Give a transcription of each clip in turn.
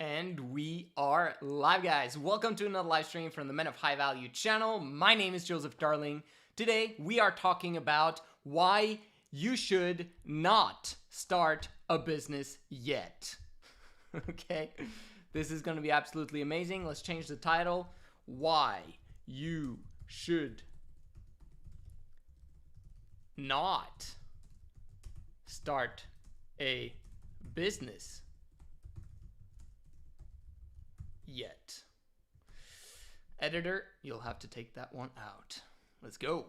And we are live, guys. Welcome to another live stream from the Men of High Value channel. My name is Joseph Darling. Today, we are talking about why you should not start a business yet. Okay, this is going to be absolutely amazing. Let's change the title. Why you should not start a business yet. Editor, you'll have to take that one out. Let's go.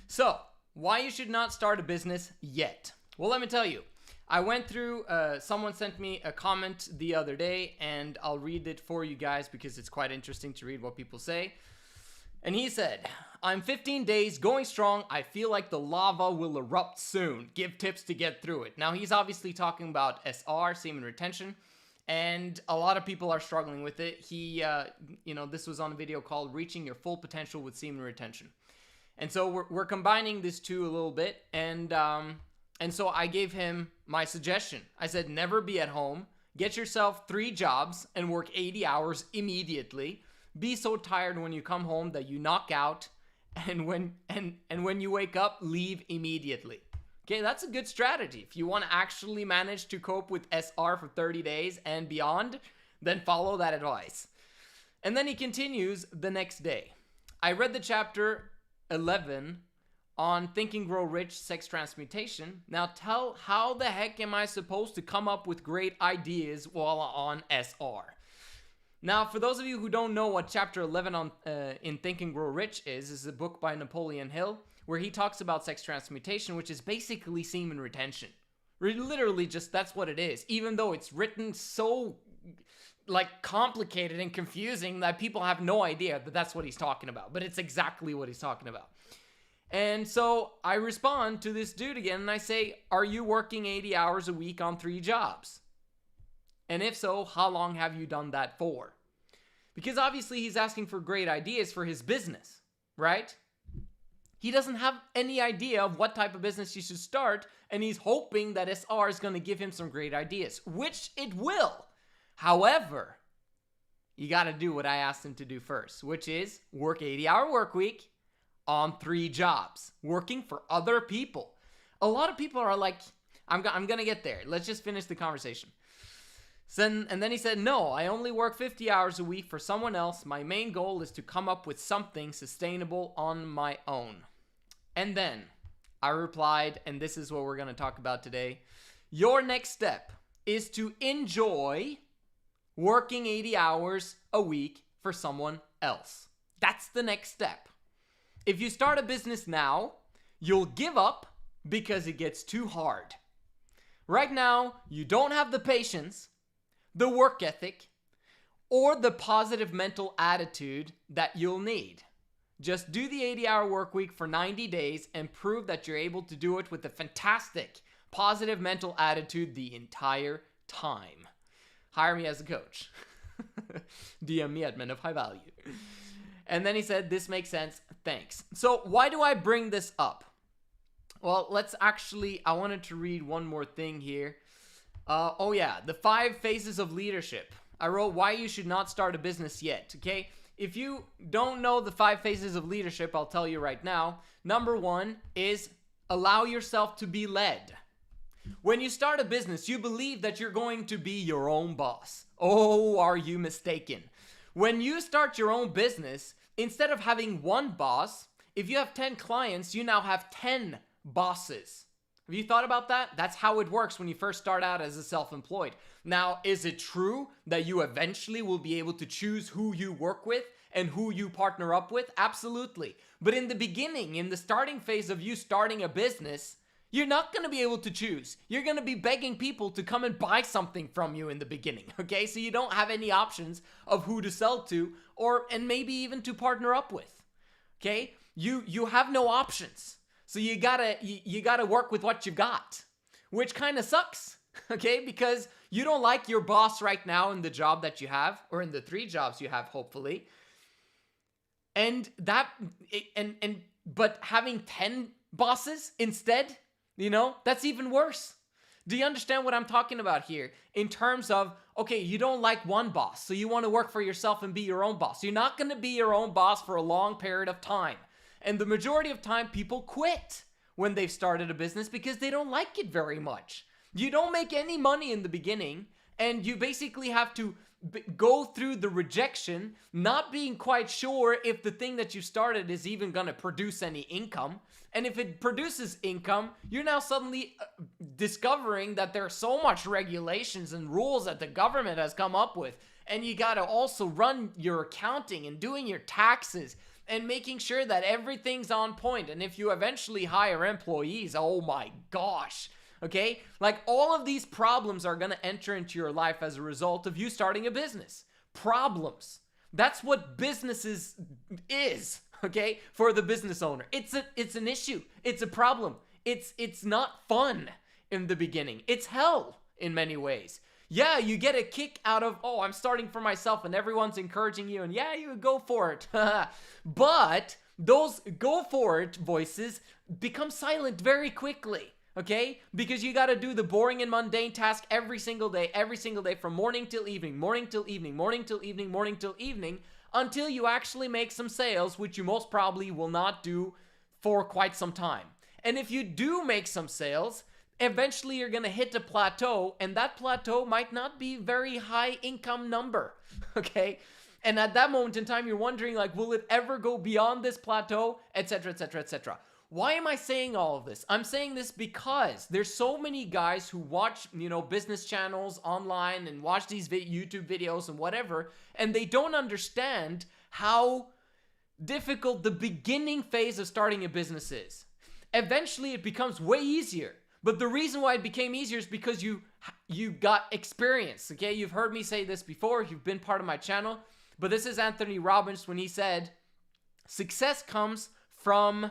So, why you should not start a business yet? Well, let me tell you. I went through, someone sent me a comment the other day, and I'll read it for you guys because it's quite interesting to read what people say. And he said, I'm 15 days, going strong. I feel like the lava will erupt soon. Give tips to get through it. Now, he's obviously talking about SR, semen retention. And a lot of people are struggling with it. This was on a video called Reaching Your Full Potential with Semen Retention. And so we're combining these two a little bit. And so I gave him my suggestion. I said, never be at home. Get yourself 3 jobs and work 80 hours immediately. Be so tired when you come home that you knock out. And when you wake up, leave immediately. Okay, that's a good strategy. If you want to actually manage to cope with SR for 30 days and beyond, then follow that advice. And then he continues the next day. I read the chapter 11 on Think and Grow Rich, Sex Transmutation. Now how the heck am I supposed to come up with great ideas while on SR? Now, for those of you who don't know what chapter 11 in Think and Grow Rich is a book by Napoleon Hill, where he talks about sex transmutation, which is basically semen retention. Literally just that's what it is, even though it's written so complicated and confusing that people have no idea that that's what he's talking about, but it's exactly what he's talking about. And so I respond to this dude again and I say, are you working 80 hours a week on 3 jobs? And if so, how long have you done that for? Because obviously he's asking for great ideas for his business, right? He doesn't have any idea of what type of business he should start, and he's hoping that SR is going to give him some great ideas, which it will. However, you got to do what I asked him to do first, which is work 80-hour work week on 3 jobs, working for other people. A lot of people are like, I'm going to get there. Let's just finish the conversation. And then he said, no, I only work 50 hours a week for someone else. My main goal is to come up with something sustainable on my own. And then I replied, and this is what we're going to talk about today. Your next step is to enjoy working 80 hours a week for someone else. That's the next step. If you start a business now, you'll give up because it gets too hard. Right now, you don't have the patience, the work ethic, or the positive mental attitude that you'll need. Just do the 80-hour work week for 90 days and prove that you're able to do it with a fantastic positive mental attitude the entire time. Hire me as a coach. DM me at Men of High Value. And then he said, this makes sense. Thanks. So why do I bring this up? Well, I wanted to read one more thing here. The 5 phases of leadership. I wrote why you should not start a business yet, okay? If you don't know the 5 phases of leadership, I'll tell you right now. Number 1 is allow yourself to be led. When you start a business, you believe that you're going to be your own boss. Oh, are you mistaken? When you start your own business, instead of having 1 boss, if you have 10 clients, you now have 10 bosses. Have you thought about that? That's how it works when you first start out as a self-employed. Now, is it true that you eventually will be able to choose who you work with and who you partner up with? Absolutely. But in the beginning, in the starting phase of you starting a business, you're not going to be able to choose. You're going to be begging people to come and buy something from you in the beginning, okay? So you don't have any options of who to sell to and maybe even to partner up with, okay? You have no options. So you gotta work with what you've got, which kind of sucks, okay? Because you don't like your boss right now in the job that you have, or in the 3 jobs you have, hopefully. But having 10 bosses instead, that's even worse. Do you understand what I'm talking about here? In terms of, okay, you don't like one boss, so you want to work for yourself and be your own boss. You're not going to be your own boss for a long period of time. And the majority of time, people quit when they've started a business because they don't like it very much. You don't make any money in the beginning, and you basically have to go through the rejection, not being quite sure if the thing that you started is even going to produce any income. And if it produces income, you're now suddenly discovering that there's so much regulations and rules that the government has come up with. And you got to also run your accounting and doing your taxes and making sure that everything's on point. And if you eventually hire employees, oh my gosh. Okay? Like, all of these problems are going to enter into your life as a result of you starting a business. Problems. That's what businesses is, okay? For the business owner. It's an issue. It's a problem. It's not fun in the beginning. It's hell in many ways. Yeah, you get a kick out of, oh, I'm starting for myself and everyone's encouraging you and yeah, you go for it. But those go for it voices become silent very quickly. Okay? Because you got to do the boring and mundane task every single day, from morning till evening, morning till evening, morning till evening, morning till evening, until you actually make some sales, which you most probably will not do for quite some time. And if you do make some sales, eventually you're going to hit a plateau, and that plateau might not be very high income number. Okay? And at that moment in time, you're wondering, like, will it ever go beyond this plateau, etc., etc., etc. Why am I saying all of this? I'm saying this because there's so many guys who watch, business channels online and watch these YouTube videos and whatever, and they don't understand how difficult the beginning phase of starting a business is. Eventually, it becomes way easier. But the reason why it became easier is because you got experience, okay? You've heard me say this before. You've been part of my channel. But this is Anthony Robbins when he said, success comes from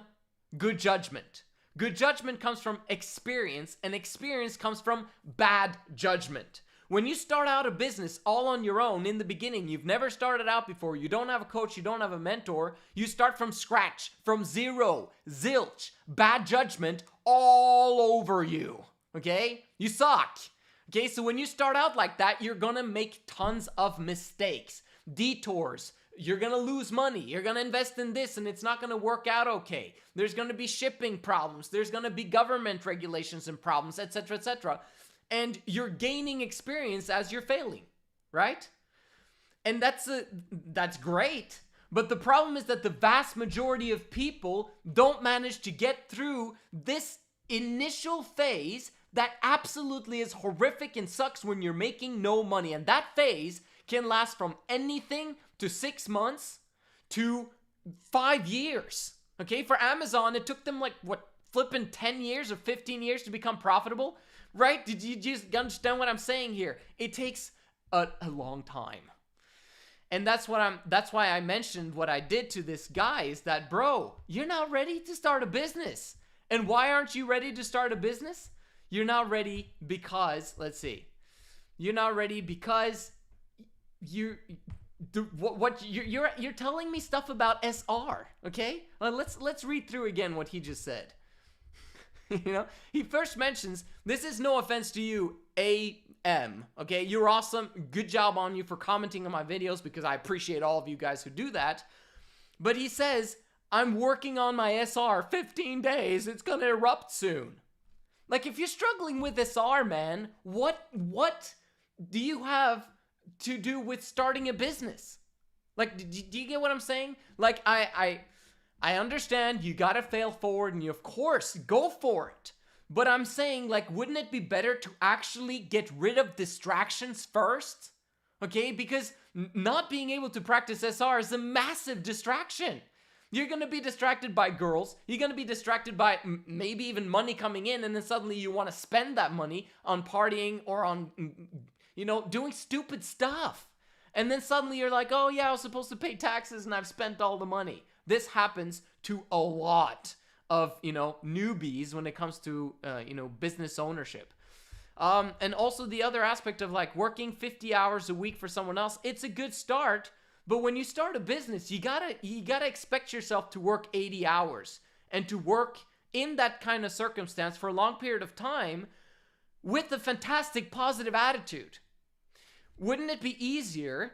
good judgment. Good judgment comes from experience, and experience comes from bad judgment. When you start out a business all on your own in the beginning, you've never started out before, you don't have a coach, you don't have a mentor, you start from scratch, from zero, zilch, bad judgment all over you, okay? You suck. Okay, so when you start out like that, you're gonna make tons of mistakes, detours. You're going to lose money. You're going to invest in this and it's not going to work out okay. There's going to be shipping problems. There's going to be government regulations and problems, etc., etc. And you're gaining experience as you're failing, right? And that's great. But the problem is that the vast majority of people don't manage to get through this initial phase that absolutely is horrific and sucks when you're making no money. And that phase can last from anything to 6 months to 5 years. Okay, for Amazon, it took them flipping 10 years or 15 years to become profitable, right? Did you just understand what I'm saying here? It takes a long time. And that's why I mentioned what I did to this guy is that, bro, you're not ready to start a business. And why aren't you ready to start a business? You're not ready because, you're not ready because you're telling me stuff about SR, okay? Let's read through again what he just said. He first mentions, this is no offense to you, AM, okay? You're awesome. Good job on you for commenting on my videos because I appreciate all of you guys who do that. But he says, I'm working on my SR 15 days. It's gonna erupt soon. Like, if you're struggling with SR, man, what do you have to do with starting a business? Like, do you get what I'm saying? Like, I understand you gotta fail forward and you, of course, go for it. But I'm saying, like, wouldn't it be better to actually get rid of distractions first? Okay, because not being able to practice SR is a massive distraction. You're going to be distracted by girls. You're going to be distracted by maybe even money coming in, and then suddenly you want to spend that money on partying or on, doing stupid stuff. And then suddenly you're like, oh yeah, I was supposed to pay taxes and I've spent all the money. This happens to a lot of, newbies when it comes to, business ownership. And also the other aspect of like working 50 hours a week for someone else, it's a good start. But when you start a business, you gotta expect yourself to work 80 hours and to work in that kind of circumstance for a long period of time with a fantastic positive attitude. Wouldn't it be easier,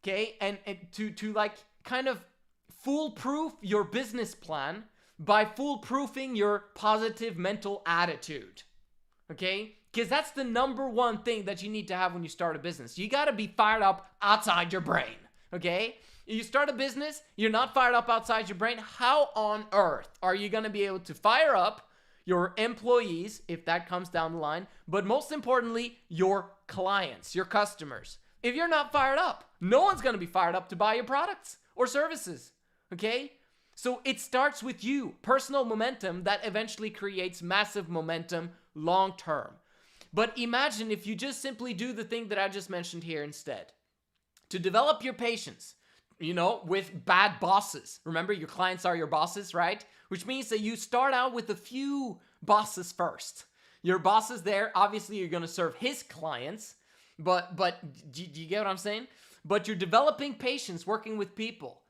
okay, and to like kind of foolproof your business plan by foolproofing your positive mental attitude, okay? Because that's the number one thing that you need to have when you start a business. You got to be fired up outside your brain, okay? You start a business, you're not fired up outside your brain. How on earth are you going to be able to fire up your employees, if that comes down the line, but most importantly, your clients, your customers? If you're not fired up, no one's going to be fired up to buy your products or services, okay? So it starts with you, personal momentum that eventually creates massive momentum long term. But imagine if you just simply do the thing that I just mentioned here instead. To develop your patience, with bad bosses. Remember, your clients are your bosses, right? Which means that you start out with a few bosses first. Your boss is there. Obviously, you're going to serve his clients. But do you get what I'm saying? But you're developing patience working with people.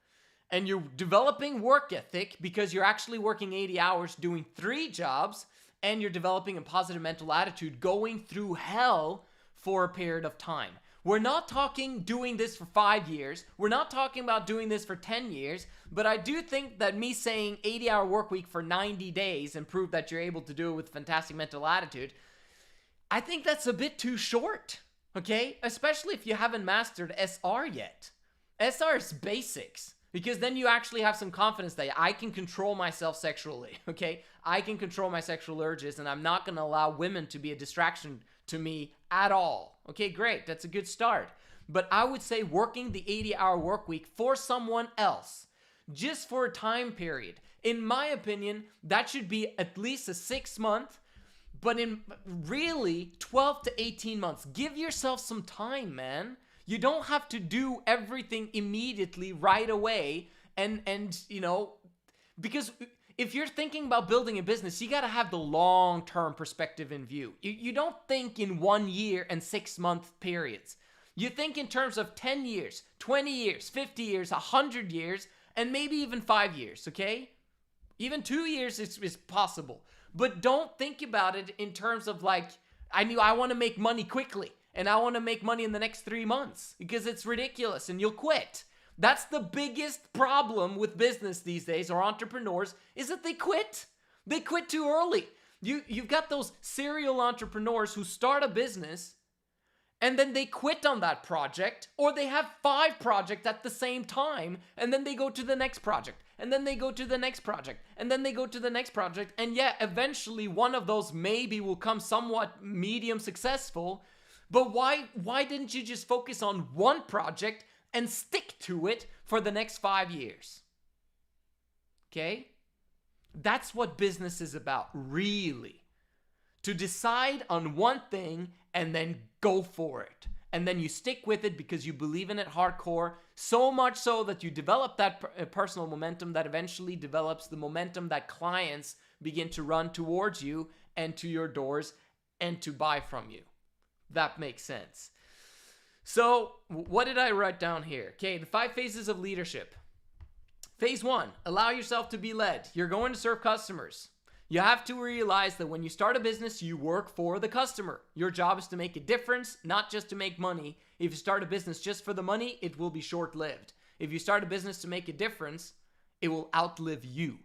And you're developing work ethic because you're actually working 80 hours doing 3 jobs. And you're developing a positive mental attitude going through hell for a period of time. We're not talking doing this for 5 years. We're not talking about doing this for 10 years. But I do think that me saying 80-hour work week for 90 days and prove that you're able to do it with fantastic mental attitude, I think that's a bit too short, okay? Especially if you haven't mastered SR yet. SR is basics. Because then you actually have some confidence that I can control myself sexually, okay? I can control my sexual urges, and I'm not going to allow women to be a distraction to me at all. Okay, great. That's a good start. But I would say working the 80-hour work week for someone else, just for a time period, in my opinion, that should be at least a 6-month, but in really 12 to 18 months. Give yourself some time, man. You don't have to do everything immediately right away. And because if you're thinking about building a business, you got to have the long-term perspective in view. You don't think in 1 year and 6-month periods. You think in terms of 10 years, 20 years, 50 years, 100 years, and maybe even 5 years, okay? Even 2 years is possible. But don't think about it in terms of like, I want to make money quickly. And I want to make money in the next 3 months because it's ridiculous and you'll quit. That's the biggest problem with business these days, or entrepreneurs, is that they quit. They quit too early. You've got those serial entrepreneurs who start a business and then they quit on that project, or they have 5 projects at the same time and then they go to the next project. And then they go to the next project. And then they go to the next project. And yeah, eventually one of those maybe will come somewhat medium successful. But why didn't you just focus on one project and stick to it for the next 5 years? Okay? That's what business is about, really. To decide on one thing and then go for it. And then you stick with it because you believe in it hardcore, so much so that you develop that personal momentum that eventually develops the momentum that clients begin to run towards you and to your doors and to buy from you. That makes sense. So, what did I write down here? Okay, the 5 phases of leadership. Phase 1, allow yourself to be led. You're going to serve customers. You have to realize that when you start a business, you work for the customer. Your job is to make a difference, not just to make money. If you start a business just for the money, it will be short-lived. If you start a business to make a difference, it will outlive you.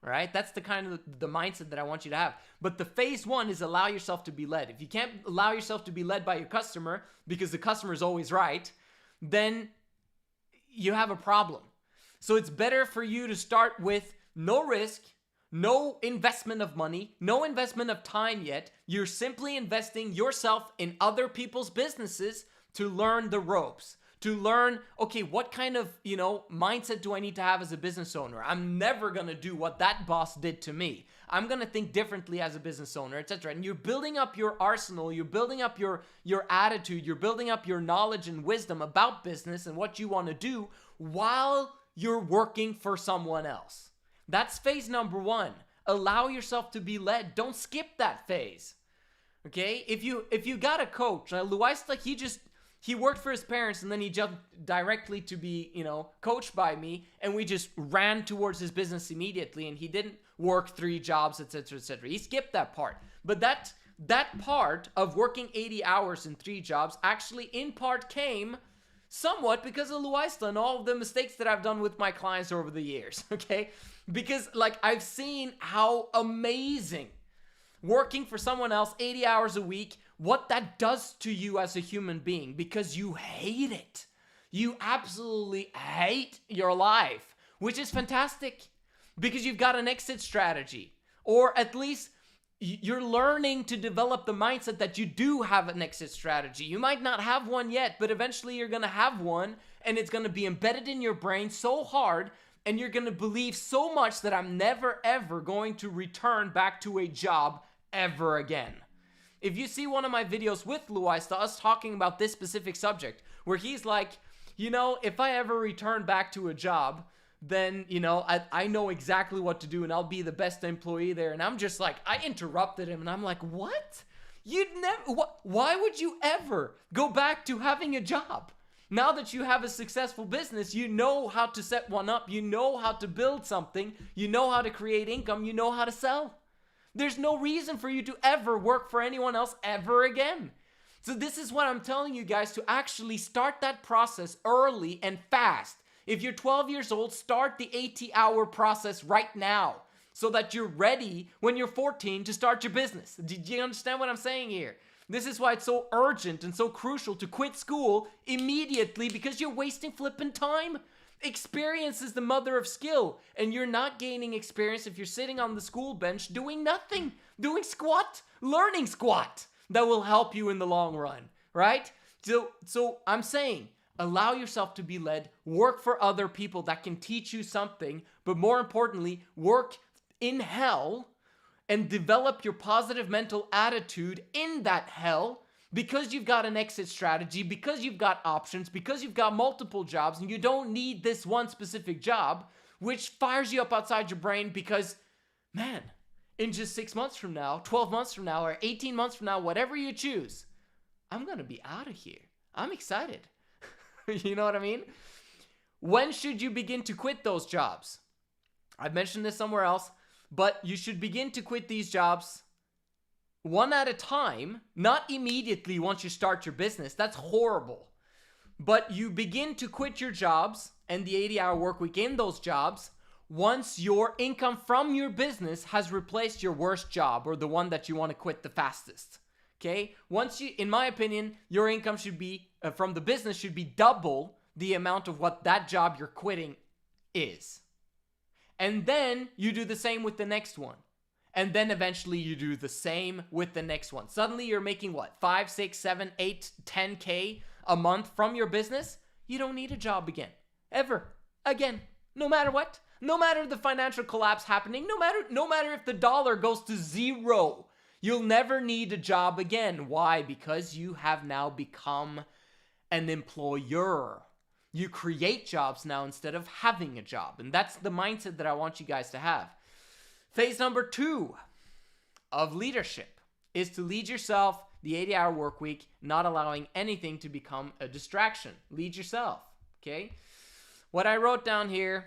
Right? That's the kind of the mindset that I want you to have. But the phase 1 is allow yourself to be led. If you can't allow yourself to be led by your customer because the customer is always right, then you have a problem. So it's better for you to start with no risk, no investment of money, no investment of time yet. You're simply investing yourself in other people's businesses to learn the ropes. To learn, okay, what kind of, mindset do I need to have as a business owner? I'm never going to do what that boss did to me. I'm going to think differently as a business owner, etc. And you're building up your arsenal, you're building up your attitude, you're building up your knowledge and wisdom about business and what you want to do while you're working for someone else. That's phase number 1. Allow yourself to be led. Don't skip that phase. Okay? If you got a coach, Luis, like he worked for his parents and then he jumped directly to be, coached by me, and we just ran towards his business immediately, and he didn't work 3 jobs, etc., etc. He skipped that part. But that part of working 80 hours in 3 jobs actually in part came somewhat because of Luaista and all of the mistakes that I've done with my clients over the years, okay? Because like I've seen how amazing working for someone else 80 hours a week, what that does to you as a human being, because you hate it. You absolutely hate your life, which is fantastic because you've got an exit strategy, or at least you're learning to develop the mindset that you do have an exit strategy. You might not have one yet, but eventually you're going to have one, and it's going to be embedded in your brain so hard, and you're going to believe so much that I'm never ever going to return back to a job ever again. If you see one of my videos with Luaista, us talking about this specific subject, where he's like, you know, if I ever return back to a job, then, you know, I know exactly what to do and I'll be the best employee there. And I'm just like, I interrupted him and I'm like, what? You'd never, why would you ever go back to having a job? Now that you have a successful business, you know how to set one up, you know how to build something, you know how to create income, you know how to sell. There's no reason for you to ever work for anyone else ever again. So this is what I'm telling you guys, to actually start that process early and fast. If you're 12 years old, start the 80-hour process right now so that you're ready when you're 14 to start your business. Do you understand what I'm saying here? This is why it's so urgent and so crucial to quit school immediately, because you're wasting flipping time. Experience is the mother of skill, and you're not gaining experience if you're sitting on the school bench doing nothing, doing squat, learning squat. That will help you in the long run, right? So I'm saying, allow yourself to be led, work for other people that can teach you something, but more importantly, work in hell and develop your positive mental attitude in that hell, because you've got an exit strategy, because you've got options, because you've got multiple jobs and you don't need this one specific job, which fires you up outside your brain because, man, in just 6 months from now, 12 months from now, or 18 months from now, whatever you choose, I'm going to be out of here. I'm excited. You know what I mean? When should you begin to quit those jobs? I've mentioned this somewhere else, but you should begin to quit these jobs one at a time, not immediately once you start your business. That's horrible. But you begin to quit your jobs and the 80-hour work week in those jobs once your income from your business has replaced your worst job, or the one that you want to quit the fastest. Okay? Once you, in my opinion, your income should be, from the business should be double the amount of what that job you're quitting is. And then you do the same with the next one. And then eventually you do the same with the next one. Suddenly you're making what? 5, 6, 7, 8, 10K a month from your business? You don't need a job again. Ever. Again. No matter what. No matter the financial collapse happening. No matter if the dollar goes to zero. You'll never need a job again. Why? Because you have now become an employer. You create jobs now instead of having a job. And that's the mindset that I want you guys to have. Phase number 2 of leadership is to lead yourself the 80-hour work week, not allowing anything to become a distraction. Lead yourself, okay? What I wrote down here,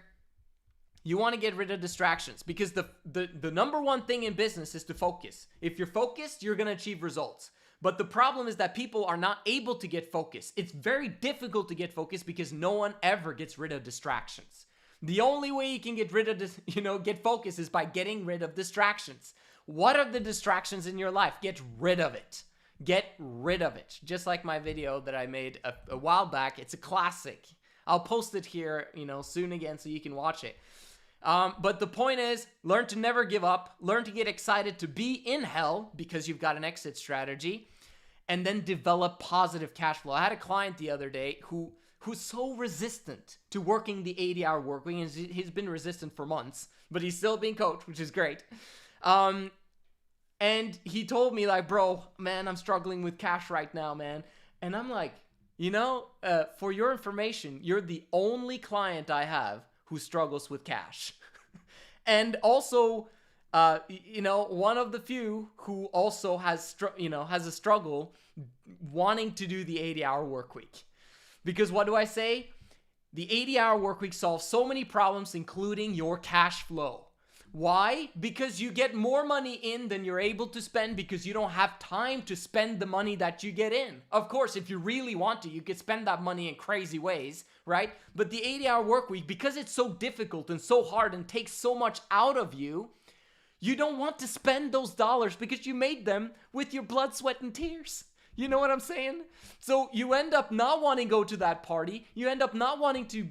you want to get rid of distractions, because the number one thing in business is to focus. If you're focused, you're going to achieve results. But the problem is that people are not able to get focused. It's very difficult to get focused because no one ever gets rid of distractions. The only way you can get rid of this, get focused is by getting rid of distractions. What are the distractions in your life? Get rid of it. Get rid of it. Just like my video that I made a while back. It's a classic. I'll post it here, soon again so you can watch it. But the point is, learn to never give up. Learn to get excited to be in hell because you've got an exit strategy. And then develop positive cash flow. I had a client the other day who's so resistant to working the 80-hour work week. He's been resistant for months, but he's still being coached, which is great. And he told me, like, bro, man, I'm struggling with cash right now, man. And I'm like, for your information, you're the only client I have who struggles with cash. And also, one of the few who also has a struggle wanting to do the 80-hour work week. Because what do I say? The 80-hour work week solves so many problems, including your cash flow. Why? Because you get more money in than you're able to spend because you don't have time to spend the money that you get in. Of course, if you really want to, you could spend that money in crazy ways, right? But the 80-hour work week, because it's so difficult and so hard and takes so much out of you, you don't want to spend those dollars because you made them with your blood, sweat, and tears. You know what I'm saying? So you end up not wanting to go to that party. You end up not wanting to,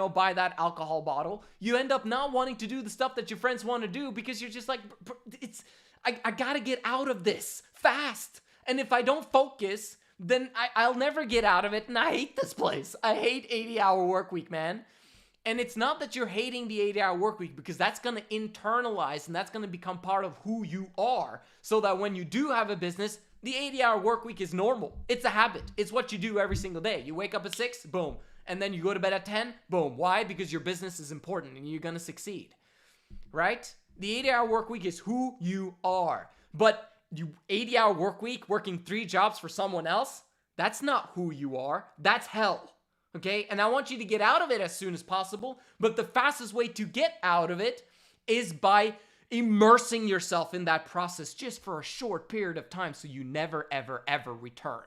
buy that alcohol bottle. You end up not wanting to do the stuff that your friends want to do because you're just like, I gotta get out of this fast. And if I don't focus, then I'll never get out of it. And I hate this place. I hate 80-hour work week, man. And it's not that you're hating the 80-hour work week, because that's going to internalize and that's going to become part of who you are, so that when you do have a business, the 80-hour work week is normal. It's a habit. It's what you do every single day. You wake up at 6, boom. And then you go to bed at 10, boom. Why? Because your business is important and you're going to succeed, right? The 80-hour work week is who you are. But 80-hour work week, working 3 jobs for someone else, that's not who you are. That's hell. Okay, and I want you to get out of it as soon as possible, but the fastest way to get out of it is by immersing yourself in that process just for a short period of time so you never, ever, ever return.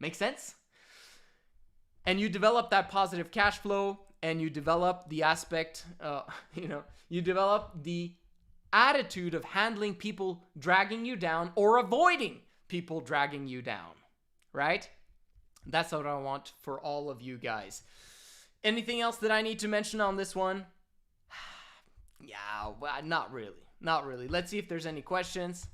Make sense? And you develop that positive cash flow, and you develop the aspect, you develop the attitude of handling people dragging you down or avoiding people dragging you down, right? That's what I want for all of you guys. Anything else that I need to mention on this one? Yeah, well, not really. Let's see if there's any questions.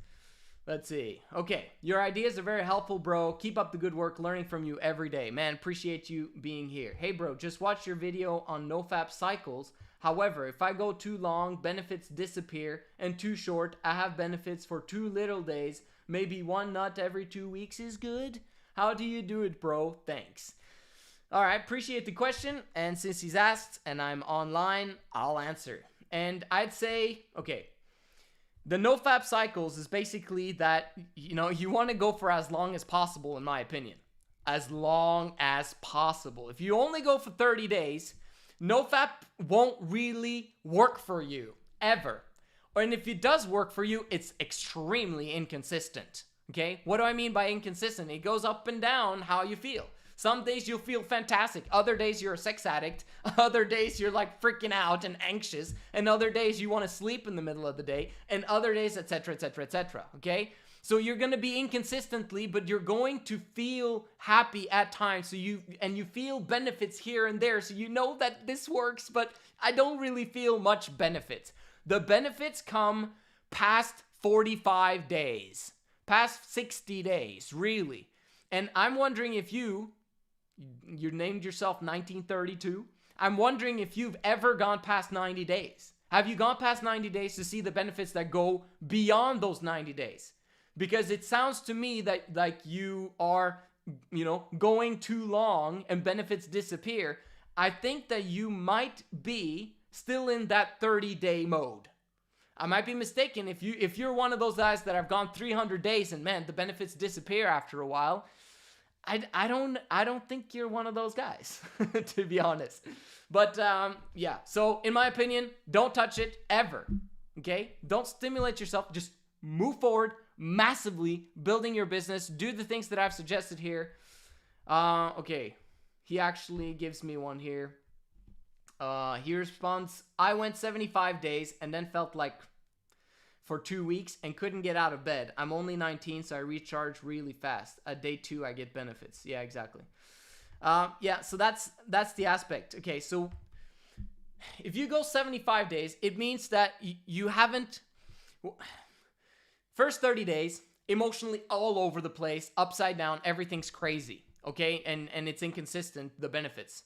Let's see. Okay, your ideas are very helpful, bro. Keep up the good work, learning from you every day. Man, appreciate you being here. Hey, bro, just watched your video on NoFap cycles. However, if I go too long, benefits disappear, and too short, I have benefits for too little days. Maybe 1 nut every 2 weeks is good. How do you do it, bro? Thanks. All right, appreciate the question. And since he's asked and I'm online, I'll answer. And I'd say, okay, the NoFap cycles is basically that, you want to go for as long as possible, in my opinion. As long as possible. If you only go for 30 days, NoFap won't really work for you, ever. And if it does work for you, it's extremely inconsistent. Okay, what do I mean by inconsistent? It goes up and down how you feel. Some days you'll feel fantastic. Other days you're a sex addict. Other days you're like freaking out and anxious. And other days you want to sleep in the middle of the day. And other days, etc., etc., etc. Okay, so you're going to be inconsistently, but you're going to feel happy at times. So you feel benefits here and there. So you know that this works, but I don't really feel much benefits. The benefits come past 45 days. Past 60 days, really. And I'm wondering if you named yourself 1932. I'm wondering if you've ever gone past 90 days. Have you gone past 90 days to see the benefits that go beyond those 90 days? Because it sounds to me that like you are, going too long and benefits disappear. I think that you might be still in that 30-day mode. I might be mistaken. If you're one of those guys that have gone 300 days and man, the benefits disappear after a while, I don't think you're one of those guys, to be honest. But yeah, so in my opinion, don't touch it ever. Okay? Don't stimulate yourself. Just move forward massively, building your business. Do the things that I've suggested here. Okay. He actually gives me one here. He responds, I went 75 days and then felt like for 2 weeks and couldn't get out of bed. I'm only 19, so I recharge really fast. At day 2, I get benefits. Yeah, exactly. Yeah, so that's the aspect. Okay, so if you go 75 days, it means that you haven't... First 30 days, emotionally all over the place, upside down, everything's crazy, okay? And it's inconsistent, the benefits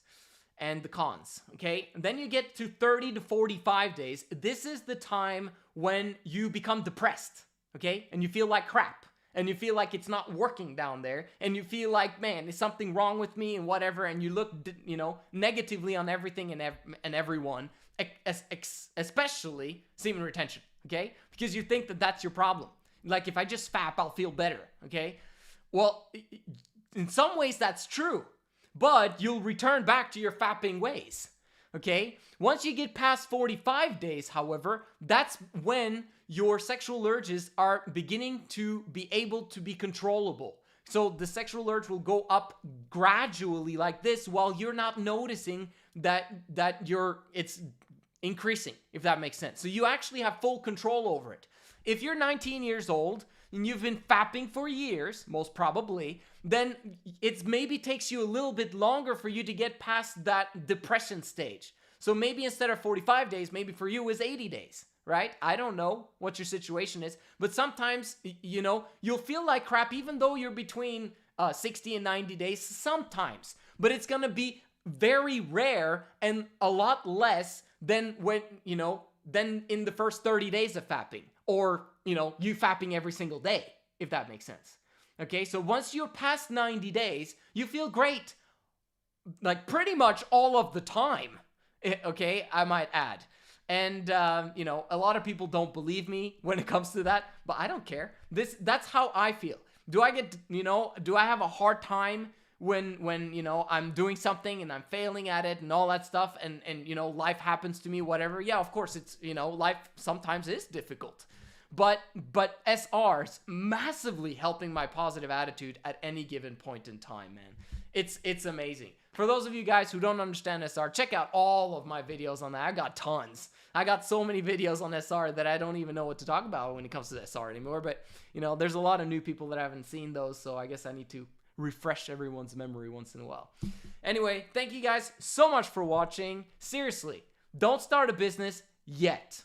and the cons, okay? And then you get to 30 to 45 days. This is the time when you become depressed, okay? And you feel like crap. And you feel like it's not working down there. And you feel like, man, is something wrong with me and whatever. And you look, negatively on everything and everyone, especially semen retention, okay? Because you think that that's your problem. Like, if I just fap, I'll feel better, okay? Well, in some ways that's true. But you'll return back to your fapping ways. Okay? Once you get past 45 days, however, that's when your sexual urges are beginning to be able to be controllable. So the sexual urge will go up gradually like this while you're not noticing that it's increasing, if that makes sense. So you actually have full control over it. If you're 19 years old and you've been fapping for years, most probably, then it maybe takes you a little bit longer for you to get past that depression stage. So maybe instead of 45 days, maybe for you is 80 days, right? I don't know what your situation is, but sometimes, you know, you'll feel like crap even though you're between 60 and 90 days sometimes, but it's gonna be very rare and a lot less than when, you know, than in the first 30 days of fapping, or, you know, you fapping every single day, if that makes sense. Okay, so once you're past 90 days, you feel great, like pretty much all of the time, okay, I might add. And, you know, a lot of people don't believe me when it comes to that, but I don't care. That's how I feel. Do I get, you know, do I have a hard time when you know, I'm doing something and I'm failing at it and all that stuff, and you know, life happens to me, whatever? Yeah, of course, it's, you know, life sometimes is difficult. But SR's massively helping my positive attitude at any given point in time, man. It's amazing. For those of you guys who don't understand SR, check out all of my videos on that. I got tons. I got so many videos on SR that I don't even know what to talk about when it comes to SR anymore. But, you know, there's a lot of new people that haven't seen those, so I guess I need to refresh everyone's memory once in a while. Anyway, thank you guys so much for watching. Seriously, don't start a business yet.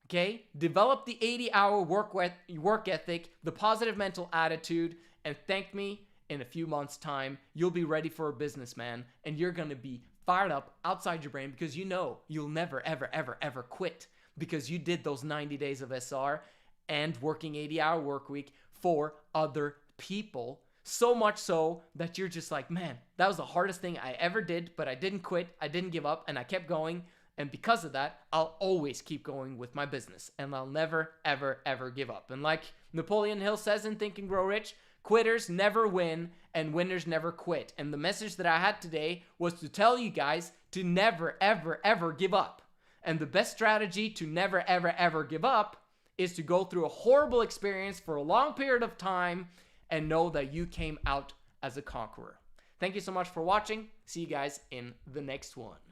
Okay? Develop the 80-hour work ethic, the positive mental attitude, and thank me in a few months' time. You'll be ready for a business, man, and you're going to be fired up outside your brain because you know you'll never, ever, ever, ever quit because you did those 90 days of SR and working 80-hour work week for other people. So much so that you're just like, man, that was the hardest thing I ever did, but I didn't quit, I didn't give up, and I kept going. And because of that, I'll always keep going with my business, and I'll never, ever, ever give up. And like Napoleon Hill says in Think and Grow Rich, quitters never win and winners never quit. And the message that I had today was to tell you guys to never, ever, ever give up. And the best strategy to never, ever, ever give up is to go through a horrible experience for a long period of time and know that you came out as a conqueror. Thank you so much for watching. See you guys in the next one.